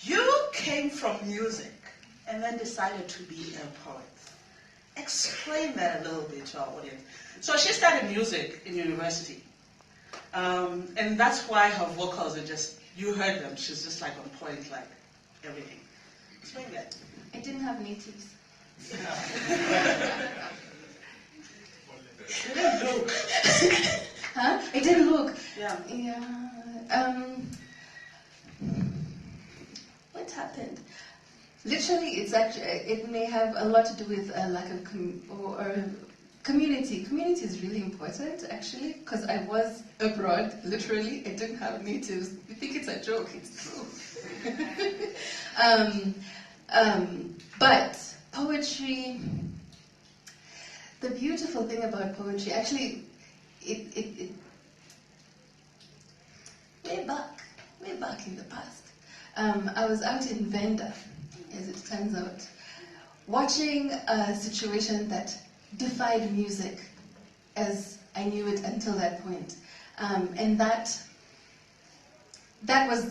You came from music and then decided to be a poet. Explain that a little bit to our audience. So she studied music in university. And that's why her vocals are just, you heard them, she's just like on point, like everything. Explain that. I didn't have natives. It didn't look. Huh? It didn't look. Yeah. What happened? Literally, it's actually, it may have a lot to do with a lack of community. Community is really important, actually, because I was abroad, literally. I didn't have natives. You think it's a joke, it's true. But poetry, the beautiful thing about poetry, actually, it way back in the past, I was out in Venda, as it turns out, watching a situation that defied music as I knew it until that point. And that was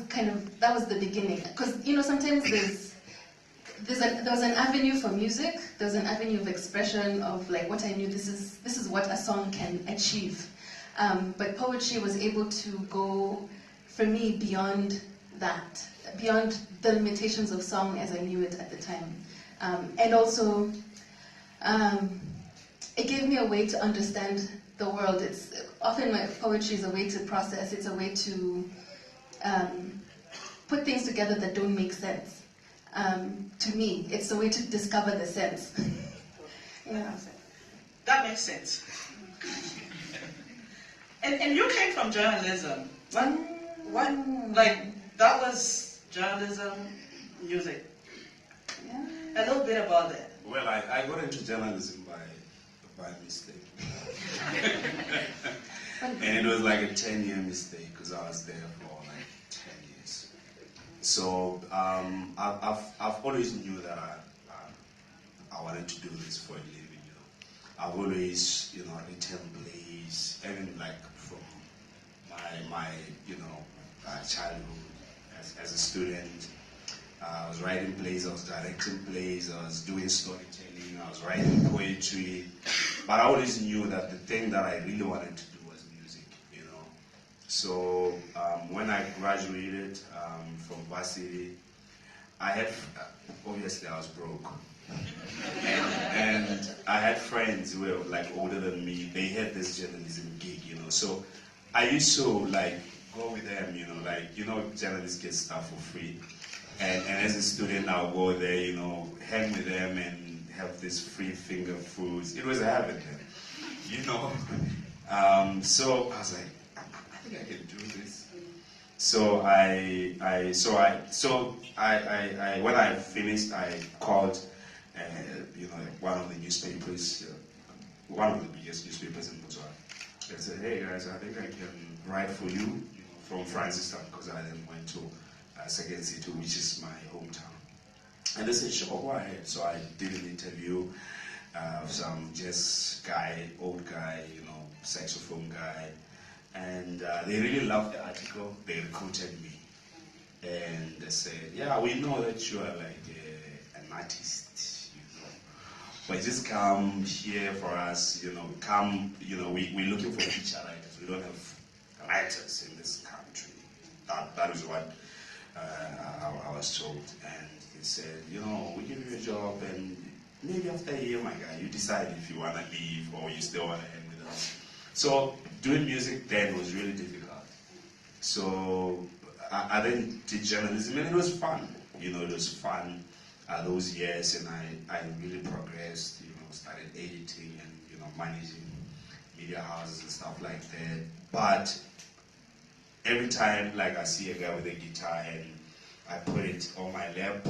the beginning. Because, sometimes there was an avenue for music, there was an avenue of expression of like what I knew, this is what a song can achieve. But poetry was able to go, for me, beyond that, beyond the limitations of song as I knew it at the time. And also, it gave me a way to understand the world. It's often my poetry is a way to process, it's a way to put things together that don't make sense. To me, it's a way to discover the sense. Yeah. That makes sense. And you came from journalism. That was journalism, music. Yeah. A little bit about that. Well, I got into journalism by mistake. And it was like a 10-year mistake because I was there for like 10 years. So I've always knew that I wanted to do this for a living. I've always written plays, even like from my childhood as a student. I was writing plays, I was directing plays, I was doing storytelling, I was writing poetry. But I always knew that the thing that I really wanted to do was music, So when I graduated from varsity, obviously I was broke. And I had friends who were like older than me, they had this journalism gig, So I used to like go with them, journalists get stuff for free. And as a student, I'll go there, hang with them and have this free finger foods. It was a habit then, So I was like, I think I can do this. So when I finished, I called, one of the newspapers, one of the biggest newspapers in Botswana. I said, hey guys, I think I can write for you, from Francistown, because I then went to Second City, which is my hometown. And they said, sure, go ahead. So I did an interview with some jazz guy, old guy, saxophone guy. And they really loved the article. They recruited me. And they said, yeah, we know that you are like an artist, but just come here for us, we're looking for feature writers. We don't have writers in this country. That is what I was told. And he said, we give you a job, and maybe after a year, my guy, you decide if you want to leave or you still want to hang with us. So doing music then was really difficult. So I then did journalism, and it was fun. It was fun those years, and I really progressed. Started editing and managing media houses and stuff like that. But every time, like I see a guy with a guitar and I put it on my lap,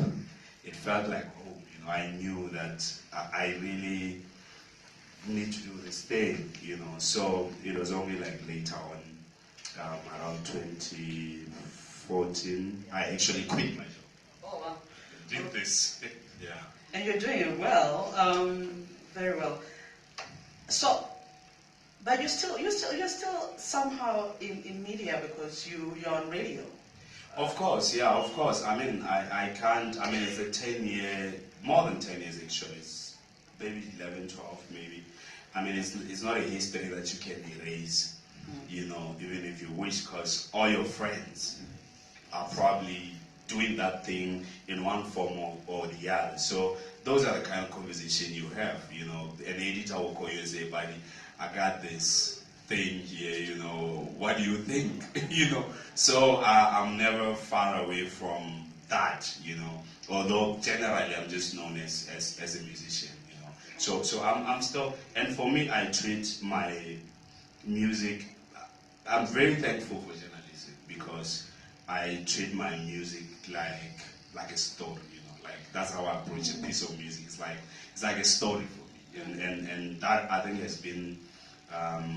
it felt like home. I knew that I really need to do this thing. So it was only like later on, around 2014, I actually quit my job. Oh wow! Did this, yeah. And you're doing it well, very well. So, But you're still somehow in media because you're on radio. Of course, yeah, of course. I mean, I can't, I mean, it's a 10-year, more than 10 years actually. It's maybe 11, 12 maybe. I mean, it's not a history that you can erase, you know, even if you wish, because all your friends are probably doing that thing in one form or the other. So those are the kind of conversation you have, you know. An editor will call you and say, buddy, I got this thing here, you know, what do you think? You know, so I'm never far away from that, you know, although generally I'm just known as a musician, you know. So I'm still, and for me, I treat my music, I'm very thankful for journalism because I treat my music like a story, you know, like that's how I approach a piece of music. It's like a story for me, and that I think has been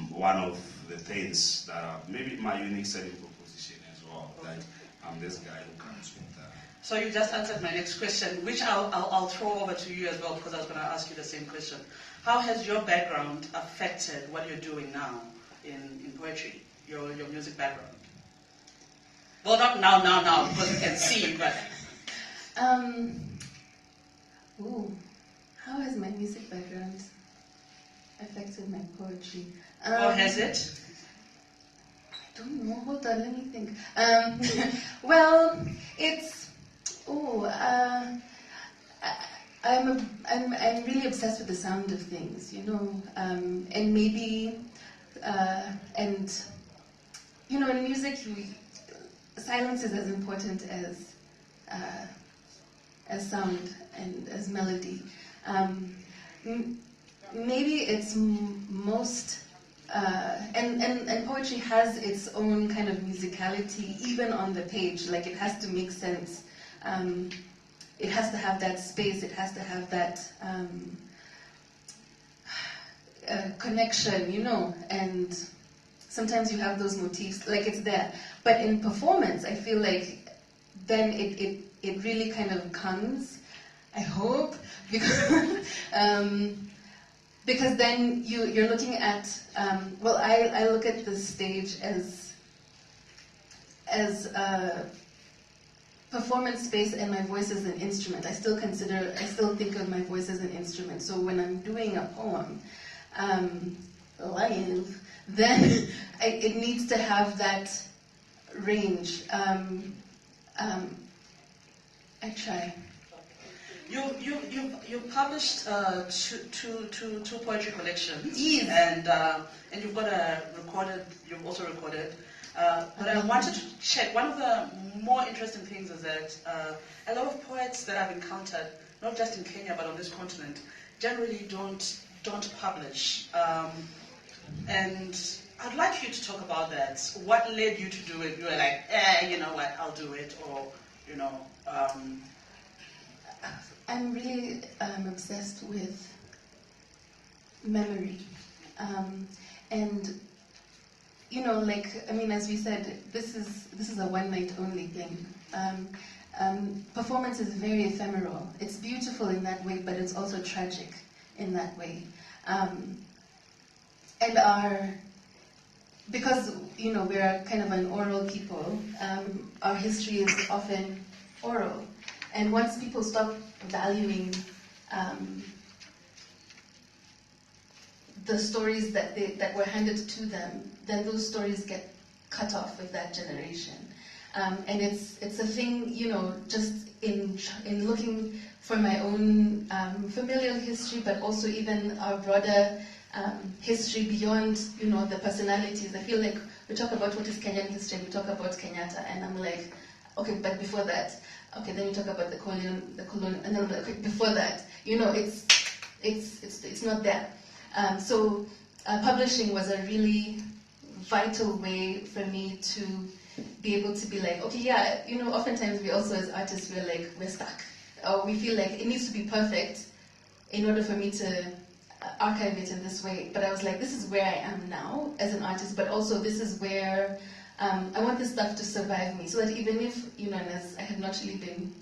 one of the things that are maybe my unique selling proposition as well. That I'm this guy who comes with that. So you just answered my next question, which I'll throw over to you as well because I was going to ask you the same question. How has your background affected what you're doing now in poetry, your music background? Well, not now, because we can see, but... How has my music background affected my poetry? Or has it? I don't know. Hold on, let me think. Well, it's... I'm really obsessed with the sound of things, you know, and maybe, and you know, in music, silence is as important as sound and as melody. Maybe it's most, and poetry has its own kind of musicality, even on the page. Like it has to make sense. It has to have that space. It has to have that connection, you know. And sometimes you have those motifs, like it's there. But in performance, I feel like then it really kind of comes, I hope, because because then you're looking at, well, I look at the stage as a performance space and my voice as an instrument. I still think of my voice as an instrument. So when I'm doing a poem, live, then it needs to have that range. I try. You published two poetry collections. Yes. And you've got you've also recorded. But I wanted to check, one of the more interesting things is that a lot of poets that I've encountered, not just in Kenya but on this continent, generally don't publish. And I'd like you to talk about that. What led you to do it? You were like, you know what, I'll do it, or, you know. I'm really obsessed with memory. And you know, like, I mean, as we said, this is a one-night only thing. Performance is very ephemeral. It's beautiful in that way, but it's also tragic in that way. And because, you know, we're kind of an oral people, our history is often oral. And once people stop valuing the stories that were handed to them, then those stories get cut off with that generation. And it's a thing, you know, just in looking for my own familial history, but also even our broader history beyond, you know, the personalities. I feel like we talk about what is Kenyan history, we talk about Kenyatta, and I'm like, okay, but before that, okay, then we talk about the colonial, and then I'm like, okay, before that, you know, it's not there. So publishing was a really vital way for me to be able to be like, okay, yeah, you know, oftentimes we also as artists, we're stuck. Or we feel like it needs to be perfect in order for me to archive it in this way. But I was like, this is where I am now as an artist, but also this is where I want this stuff to survive me. So that even if, you know, and as I have not really been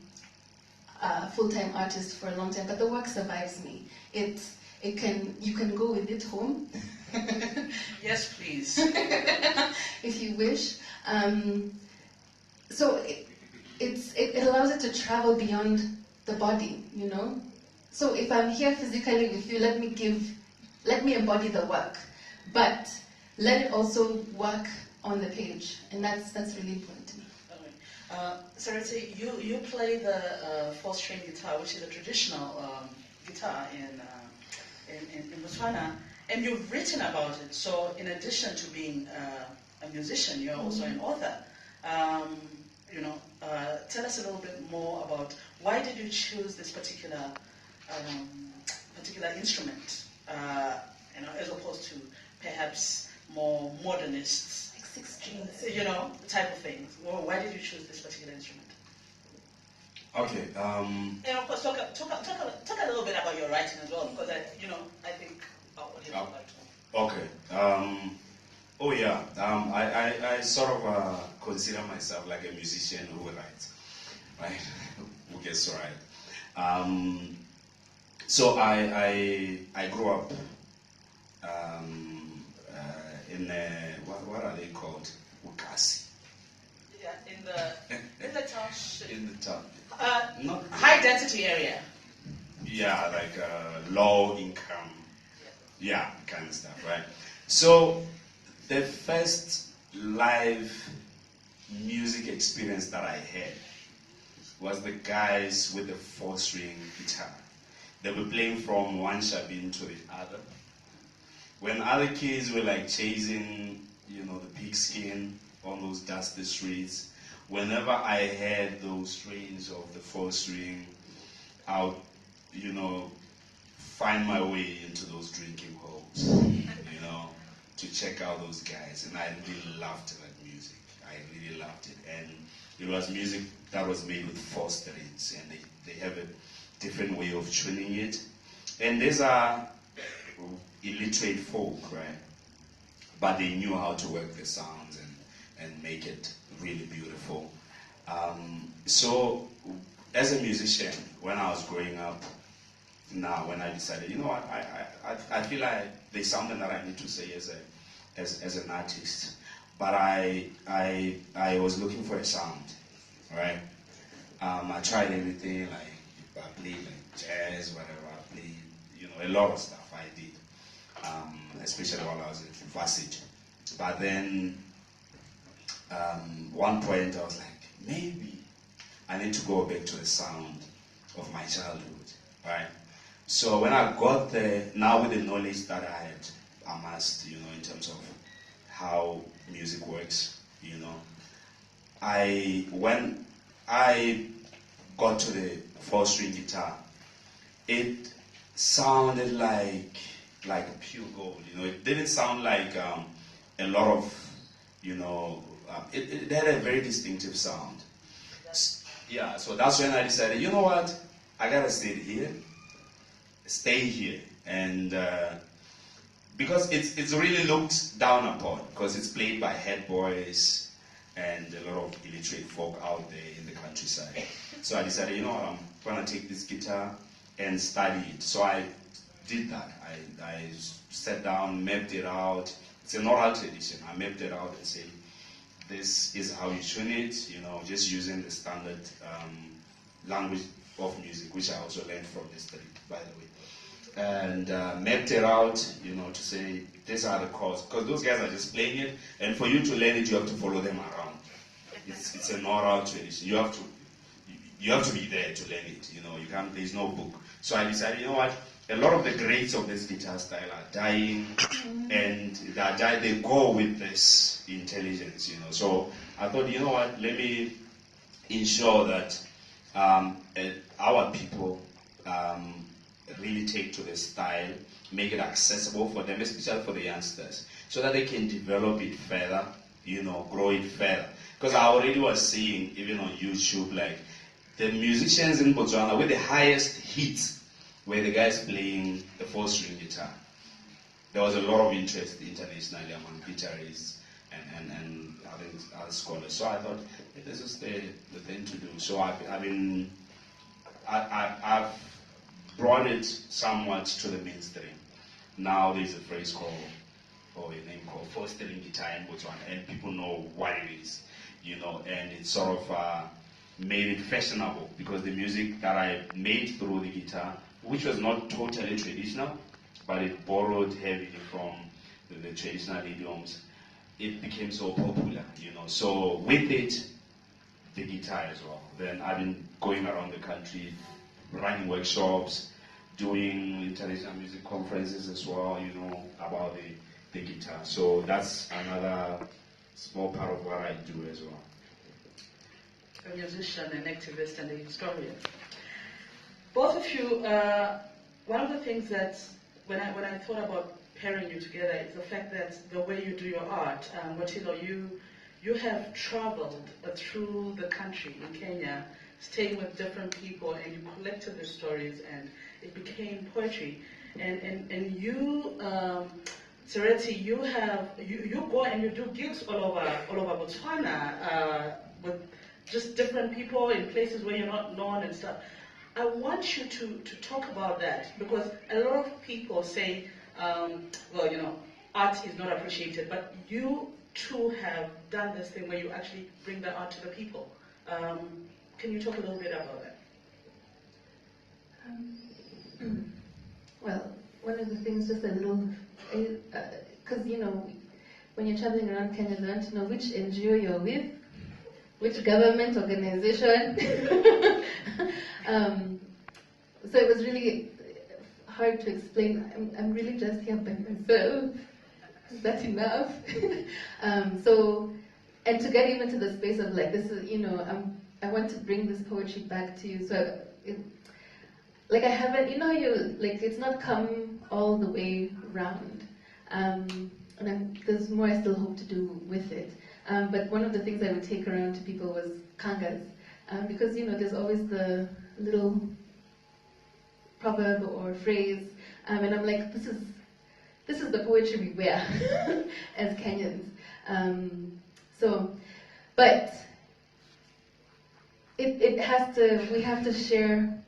a full-time artist for a long time, but the work survives me. You can go with it home. Yes, please. If you wish. So it allows it to travel beyond the body, you know. So if I'm here physically with you, let me embody the work, but let it also work on the page, and that's really important to me. Sereetsi, you play the four-string guitar, which is a traditional guitar in Botswana, and you've written about it. So in addition to being a musician, you're also an author. Tell us a little bit more about why did you choose this particular instrument, as opposed to perhaps more modernist, Like 6 strings. Type of things. Well, why did you choose this particular instrument? Okay. And of course, talk a little bit about your writing as well, because I think what you like to. Okay. Oh yeah. I sort of consider myself like a musician who writes, right? Who gets to write. So I grew up in what are they called? Ukasi. Yeah, in the township. In the town. Not High density area. Yeah, like low income. Yeah, kind of stuff, right? So the first live music experience that I had was the guys with the 4-string guitar. They were playing from one shabin to the other. When other kids were like chasing, the pigskin on those dusty streets, whenever I had those strains of the 4-string, I would, find my way into those drinking holes, to check out those guys. And I really loved that music. I really loved it. And it was music that was made with 4 strings, and they have a different way of tuning it. And these are illiterate folk, right? But they knew how to work the sounds and make it really beautiful. So as a musician, when I was growing up, when I decided, I feel like there's something that I need to say as an artist. But I was looking for a sound, right? I tried everything, like I played like jazz, whatever. I played, a lot of stuff I did, especially while I was at university. But then, one point I was like, maybe I need to go back to the sound of my childhood, right? So when I got there, now with the knowledge that I had amassed, in terms of how music works, when I got to the 4-string guitar, it sounded like pure gold. It didn't sound like a lot of, it had a very distinctive sound. Yeah, so that's when I decided, you know what, I gotta stay here, and because it's really looked down upon, because it's played by head boys and a lot of illiterate folk out there in the countryside. So I decided, you know what, I'm gonna take this guitar and study it. So I did that. I sat down, mapped it out. It's an oral tradition. I mapped it out and said, this is how you tune it, just using the standard language of music, which I also learned from the study, by the way. And mapped it out, to say, these are the chords. Because those guys are just playing it, and for you to learn it, you have to follow them around. It's an oral tradition. You have to be there to learn it, there's no book. So I decided, a lot of the greats of this guitar style are dying, and they go with this intelligence, So I thought, let me ensure that our people really take to the style, make it accessible for them, especially for the youngsters, so that they can develop it further, grow it further. Because I already was seeing, even on YouTube, like the musicians in Botswana with the highest hits were the guys playing the 4-string guitar. There was a lot of interest internationally among guitarists and other scholars. So I thought, hey, this is the thing to do. So I've brought it somewhat to the mainstream. Now there's a phrase called, or a name called fostering guitar in Botswana, and people know what it is, you know, and it sort of made it fashionable because the music that I made through the guitar, which was not totally traditional, but it borrowed heavily from the traditional idioms, it became so popular, you know. So with it, the guitar as well. Then I've been going around the country, running workshops, doing international music conferences as well, you know, about the guitar. So that's another small part of what I do as well. A musician, an activist, and a historian. Both of you, one of the things that, when I thought about pairing you together, is the fact that the way you do your art, Ngwatilo, you have traveled through the country in Kenya, staying with different people, and you collected the stories, and it became poetry. And you, Sereetsi, you go and you do gigs all over Botswana with just different people in places where you're not known and stuff. I want you to talk about that, because a lot of people say, well, you know, art is not appreciated, but you too have done this thing where you actually bring the art to the people. Can you talk a little bit about that? Well, one of the things, just a little, because you know, when you're traveling around Kenya, you learn to know which NGO you're with, which government organization. So it was really hard to explain. I'm really just here by myself. Is that enough? So, and to get even to the space of like, this is, you know, I want to bring this poetry back to you. So, like I haven't, you know, it's not come all the way round. And there's more I still hope to do with it. But one of the things I would take around to people was kangas. Because, you know, there's always the little proverb or phrase. And I'm like, this is the poetry we wear as Kenyans. But we have to share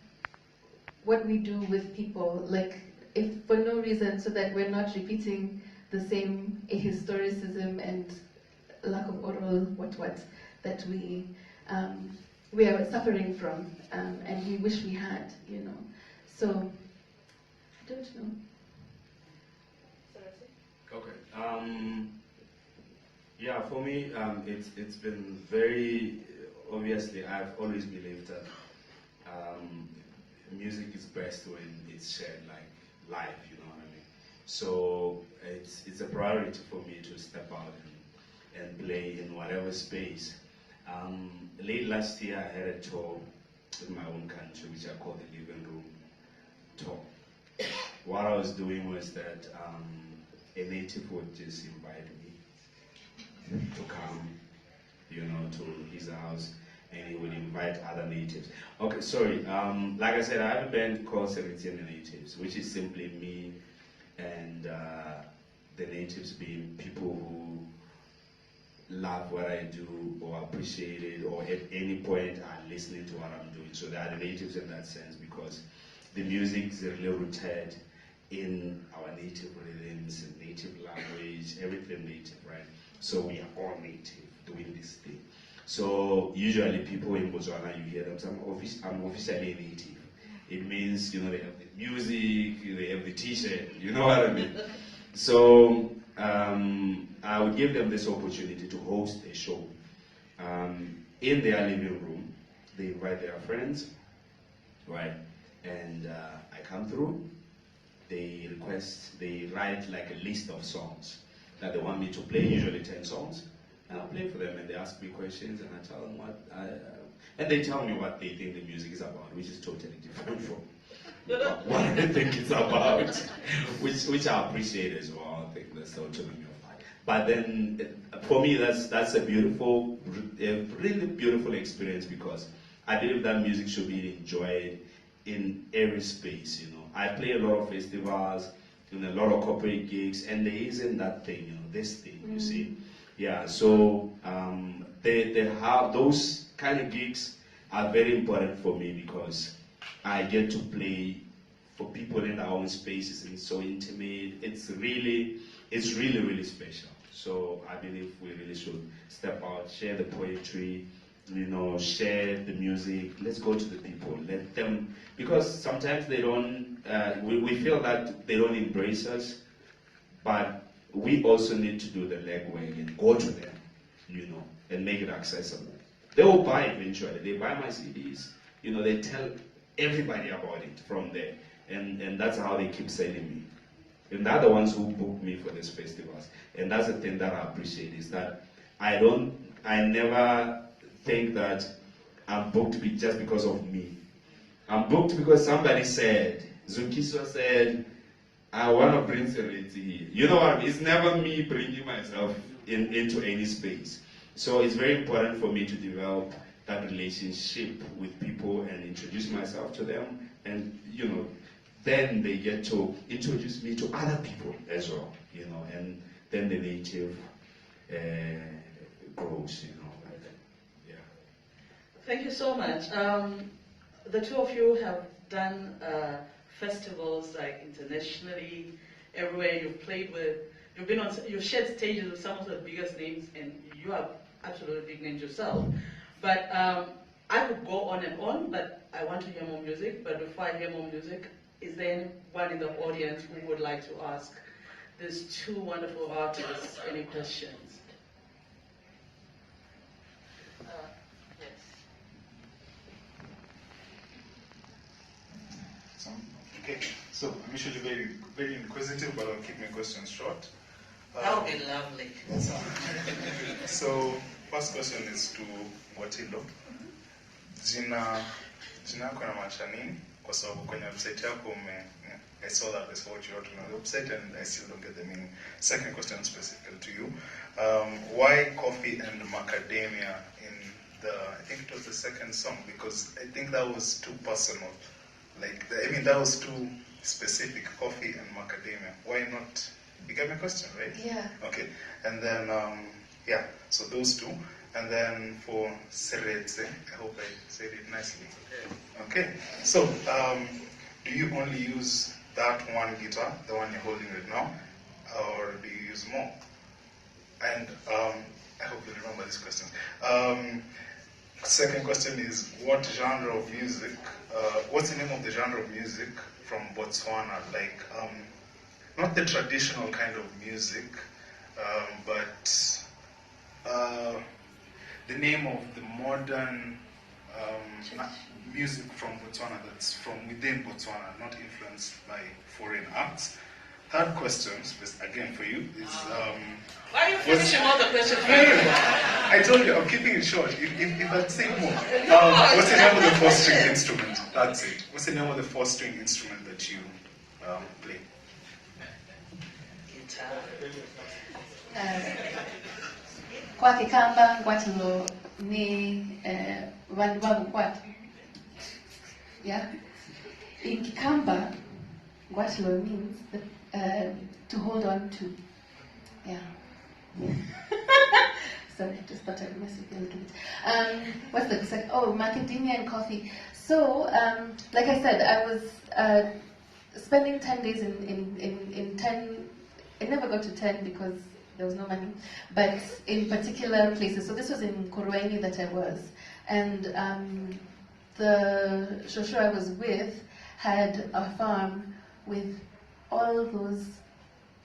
what we do with people, like, if for no reason, so that we're not repeating the same ahistoricism and lack of oral what that we are suffering from, and we wish we had, you know. So, I don't know. Okay. Yeah, for me, it's been very, obviously, I've always believed that music is best when it's shared like live, you know what I mean? So it's a priority for me to step out and play in whatever space. Late last year, I had a tour in my own country, which I call the Living Room Tour. What I was doing was that a native would just invite me to come, you know, to his house, and he would invite other natives. Okay, sorry, like I said, I have a band called Sereetsi and the Natives, which is simply me and the natives being people who love what I do or appreciate it, or at any point are listening to what I'm doing. So they are the natives in that sense, because the music is really rooted in our native rhythms and native language, everything native, right? So we are all native doing this thing. So usually people in Botswana, you hear them say, I'm officially a native. It means, you know, they have the music, they have the t-shirt, you know what I mean? So I would give them this opportunity to host a show. In their living room, they invite their friends, right? And I come through, they write like a list of songs that they want me to play, usually 10 songs. And I play for them, and they ask me questions, and I tell them and they tell me what they think the music is about, which is totally different from what I think it's about, which I appreciate as well. I think that's the autonomy of art. But then, for me, that's a really beautiful experience, because I believe that music should be enjoyed in every space. You know, I play a lot of festivals, and a lot of corporate gigs, and there isn't that thing, you know, this thing, you see. Yeah, so those kind of gigs are very important for me, because I get to play for people in our own spaces, and it's so intimate. It's really, really special. So I believe we really should step out, share the poetry, share the music. Let's go to the people, let them, because sometimes they don't, we feel that they don't embrace us, but we also need to do the legwork and go to them, and make it accessible. They will buy eventually. They buy my CDs. They tell everybody about it from there, and that's how they keep selling me. And they're the ones who book me for these festivals. And that's the thing that I appreciate, is that I never think that I'm booked just because of me. I'm booked because somebody said, Zukiswa said, I want to bring Sereetsi here. You know what I mean? It's never me bringing myself into any space. So it's very important for me to develop that relationship with people and introduce myself to them. And, then they get to introduce me to other people as well, and then the native grows, yeah. Thank you so much. The two of you have done festivals like internationally, everywhere you've played with. You've shared stages with some of the biggest names, and you are absolutely big names yourself. But I could go on and on, but I want to hear more music. But before I hear more music, is there anyone in the audience who would like to ask these two wonderful artists any questions? Yes. Okay, so I'm usually very, very inquisitive, but I'll keep my questions short. That would be lovely. So, first question is to Ngwatilo. Jina yako inamaanisha nini? Kwa sababu kwenye website yako I saw that there's what you wrote on the website and I still don't get the meaning. Second question specifically to you. Why coffee and macadamia in I think it was the second song, because I think that was too personal. That was too specific, coffee and macadamia. Why not? You get my question, right? Yeah. Okay. And then, so those two. And then for Sereetsi, I hope I said it nicely. Okay. So, do you only use that one guitar, the one you're holding right now, or do you use more? And I hope you remember this question. Second question is, what genre of music, what's the name of the genre of music from Botswana? Not the traditional kind of music, but the name of the modern music from Botswana that's from within Botswana, not influenced by foreign acts. Third question, again for you, is... Why are you finishing all the questions? I told you, I'm keeping it short. If I'd say more. What's the name of the four-string instrument? That's it. What's the name of the four-string instrument that you play? Kwa Kikamba, Ngwatilo, ni Vanduwa Bukwat. Yeah? In Kikamba, Ngwatilo means to hold on to. Yeah. Sorry, I just thought I'd mess with you a little bit. What's the second? Oh, macadamia and coffee. So, like I said, I was spending 10 days in 10. I never got to 10 because there was no money, but in particular places. So this was in Korweni that I was, and the shosho I was with had a farm with all those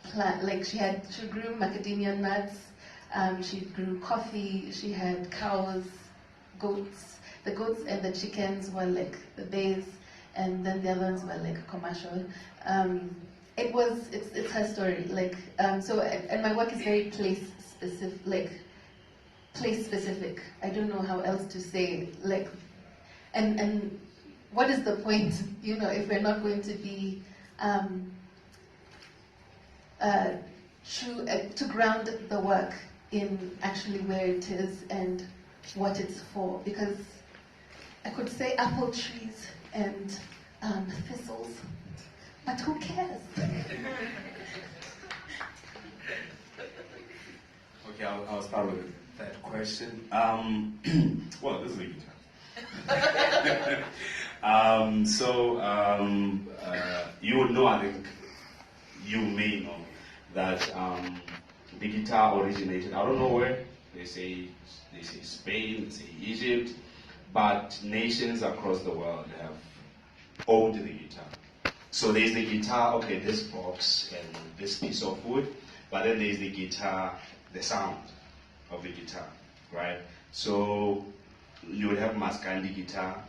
plants. She grew macadamia nuts, she grew coffee, she had cows, goats. The goats and the chickens were like the base, and then the other ones were like commercial. It's her story, and my work is very place specific. I don't know how else to say, and what is the point, if we're not going to be true, to ground the work in actually where it is and what it's for, because I could say apple trees and thistles, but who cares? Okay, I'll start with that question. Well, this is a guitar. You would know, I think, you may know that the guitar originated, I don't know where, they say Spain, they say Egypt, but nations across the world have owned the guitar. So there's the guitar, okay, this box and this piece of wood, but then there's the guitar, the sound of the guitar, right? So you would have Maskandi guitar,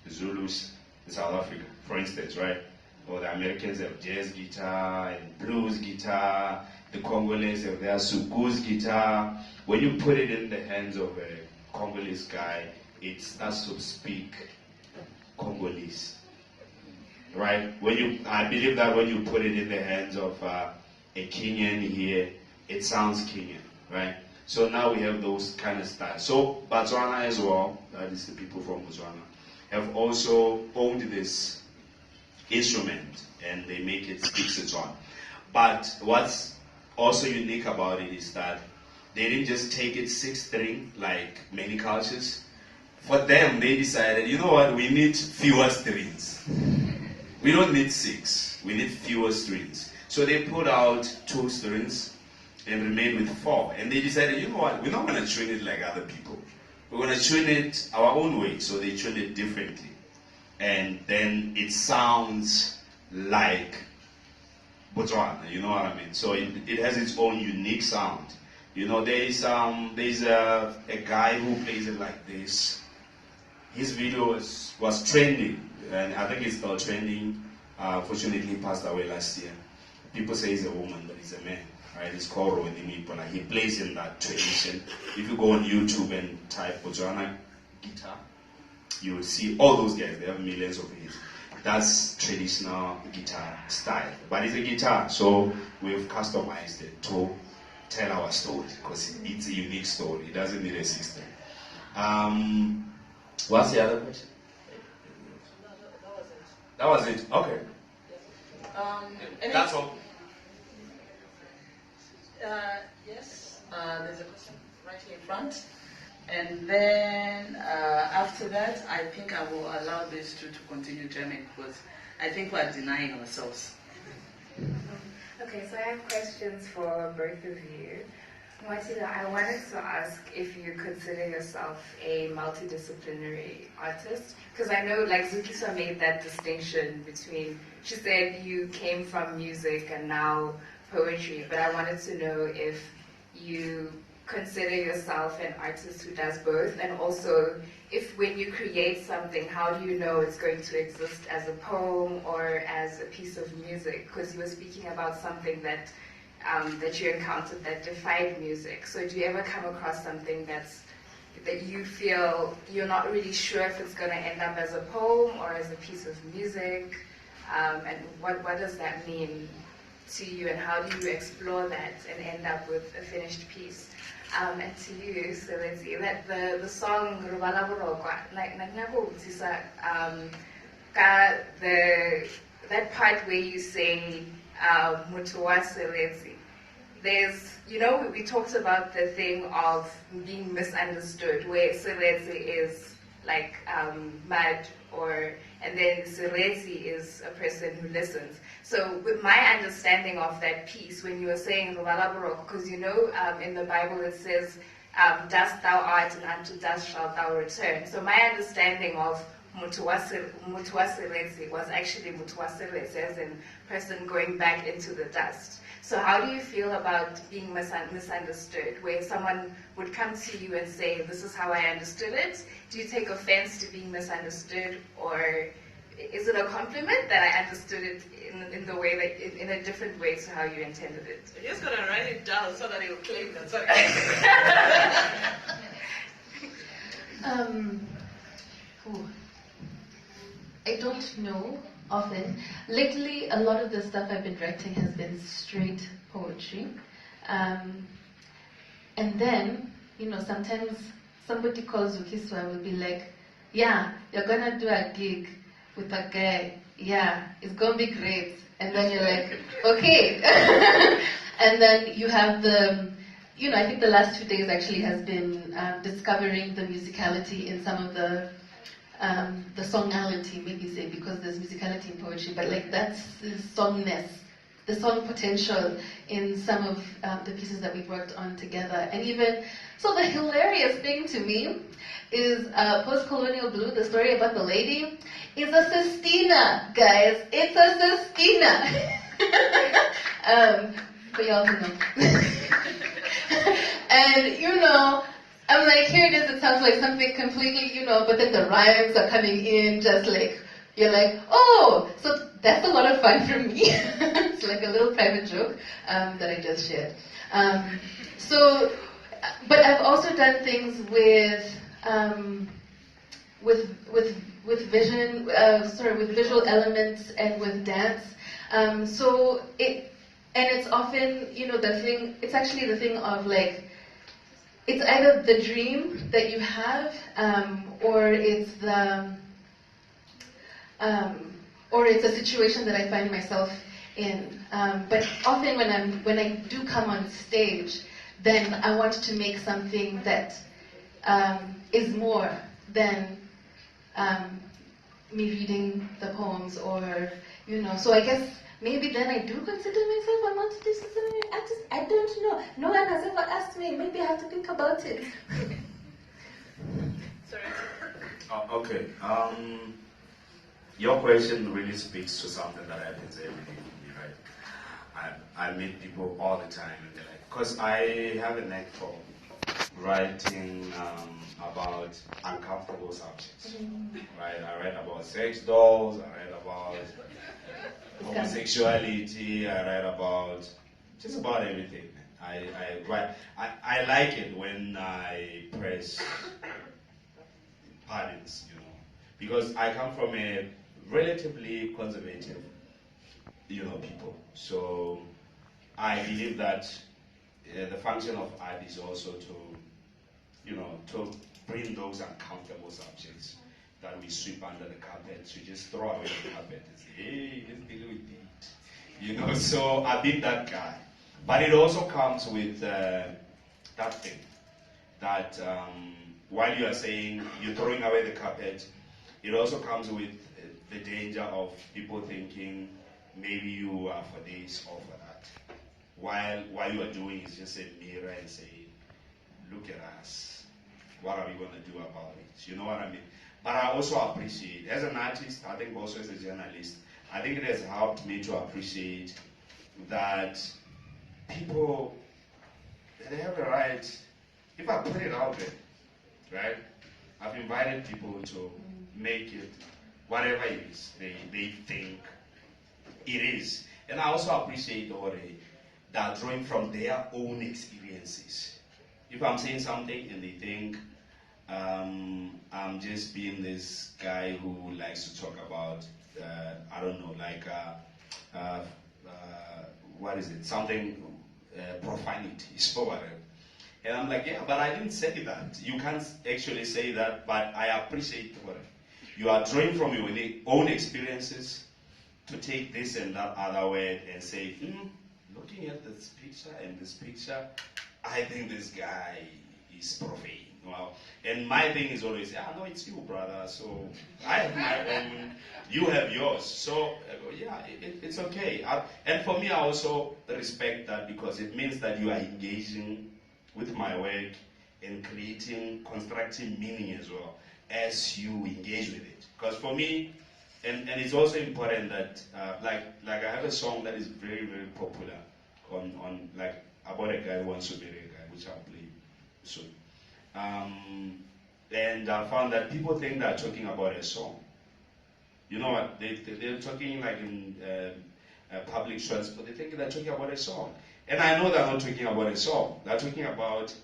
Zulus in South Africa, for instance, right? Or the Americans have jazz guitar and blues guitar, the Congolese have their soukous guitar. When you put it in the hands of a Congolese guy, it starts to speak Congolese, right? I believe that when you put it in the hands of a Kenyan here, it sounds Kenyan, right? So now we have those kind of styles. So Botswana as well, that is the people from Botswana, have also owned this instrument and they make it speak Setswana. But what's also unique about it is that they didn't just take it 6-string like many cultures. For them, they decided, you know what, we need fewer strings. We don't need 6, we need fewer strings. So they put out 2 strings and remained with 4. And they decided, you know what, we're not going to tune it like other people. We're going to tune it our own way. So they tuned it differently. And then it sounds like Botswana, you know what I mean? So it has its own unique sound. You know, there's a guy who plays it like this. His video was trending, and I think it's still trending. Fortunately, he passed away last year. People say he's a woman, but he's a man. Right? It's called Roedimipola. He plays in that tradition. If you go on YouTube and type Botswana guitar, you will see all those guys. They have millions of hits. That's traditional guitar style. But it's a guitar, so we've customized it to tell our story because it's a unique story. It doesn't need a system. What's the other question? That was it. Okay. That's all. Yes, there's a question right here in front. And then after that, I think I will allow these two to continue jamming because I think we're denying ourselves. Okay, so I have questions for both of you. Ngwatilo, I wanted to ask if you consider yourself a multidisciplinary artist, because I know like Zukiswa made that distinction between, she said you came from music and now poetry, but I wanted to know if you consider yourself an artist who does both, and also if when you create something, how do you know it's going to exist as a poem or as a piece of music? Because you were speaking about something that you encountered that defied music. So do you ever come across something that you feel you're not really sure if it's going to end up as a poem or as a piece of music? And what does that mean to you, and how do you explore that and end up with a finished piece? And to you, Sereetsi, that the song Rubala Borokwa, like that part where you say Mutuwa Sereetsi, there's, we talked about the thing of being misunderstood, where Sereetsi is like mad, and then Sereetsi is a person who listens. So with my understanding of that piece, when you were saying because in the Bible it says, dust thou art and unto dust shalt thou return. So my understanding of Mutuwa Sereetsi was actually Mutuwa Sereetsi as in person going back into the dust. So how do you feel about being misunderstood, where someone would come to you and say, this is how I understood it? Do you take offense to being misunderstood, or is it a compliment that I understood it in the way that, in a different way to how you intended it? You're just going to write it down so that it will claim that. Sorry. I don't know often. Lately, a lot of the stuff I've been writing has been straight poetry. And then, sometimes somebody calls Zukiswa and will be like, yeah, you're going to do a gig with a guy. Yeah, it's going to be great. And then you're like, okay. And then you have I think the last 2 days actually has been discovering the musicality in some of the the songality, maybe say, because there's musicality in poetry, but like that's the songness, the song potential in some of the pieces that we've worked on together. And even, so the hilarious thing to me is Post-Colonial Blue, the story about the lady, is a sestina, guys. It's a sestina. For y'all who know. And, you know, I'm like, here it is, it sounds like something completely, you know, but then the rhymes are coming in just like, you're like, oh, so that's a lot of fun for me. It's like a little private joke that I just shared. But I've also done things with vision, with visual elements and with dance. It's often, you know, it's actually the thing of like, it's either the dream that you have, or it's a situation that I find myself in. But often when I do come on stage, then I want to make something that is more than me reading the poems, or, you know. So I guess maybe then I do consider myself a multidisciplinary artist. I don't know. No one has ever asked me. Maybe I have to think about it. Sorry. Okay. Your question really speaks to something that happens every day for me, right? I meet people all the time, and they're like, because I have a knack for writing about uncomfortable subjects, right? I write about sex dolls, I write about homosexuality, I write about just about everything. I like it when I press buttons, you know, because I come from a relatively conservative, you know, people. So I believe that the function of art is also to, you know, to bring those uncomfortable subjects that we sweep under the carpet, to just throw away the carpet and say, hey, let's deal with it. You know, so I've been that guy. But it also comes with that thing, that while you are saying you're throwing away the carpet, it also comes with the danger of people thinking maybe you are for this or for that. While what you are doing is just a mirror and saying, look at us, what are we going to do about it? You know what I mean? But I also appreciate, as an artist, I think also as a journalist, I think it has helped me to appreciate that people, they have the right, if I put it out there, right? I've invited people to make it whatever it is they think it is. And I also appreciate that drawing from their own experiences. If I'm saying something and they think I'm just being this guy who likes to talk about, I don't know, like, what is it? Something, profanity, so whatever. And I'm like, yeah, but I didn't say that. You can't actually say that, but I appreciate what you are drawing from your own experiences to take this and that other word and say, looking at this picture and this picture, I think this guy is profane. Wow. And my thing is always, no, it's you, brother. So I have my own, you have yours. So yeah, it's okay. And for me, I also respect that, because it means that you are engaging with my work and creating, constructing meaning as well as you engage with it. Because for me, and it's also important that, like I have a song that is very, very popular on like about a guy who wants to marry a guy, which I'll play soon. And I found that people think they're talking about a song. You know what? They're talking like in public transport. They think they're talking about a song. And I know they're not talking about a song. They're talking about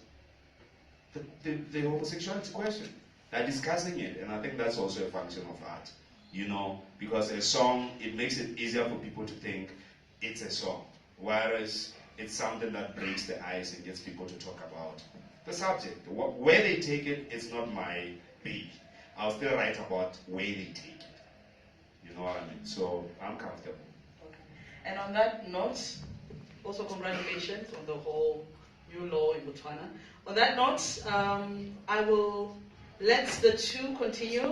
the homosexuality question. They're discussing it. And I think that's also a function of art. You know, because a song, it makes it easier for people to think it's a song. Whereas it's something that breaks the ice and gets people to talk about the subject. Where they take it, it's not my baby. I'll still write about where they take it. You know what I mean? So I'm comfortable. Okay. And on that note, also congratulations on the whole new law in Botswana. On that note, I will let the two continue.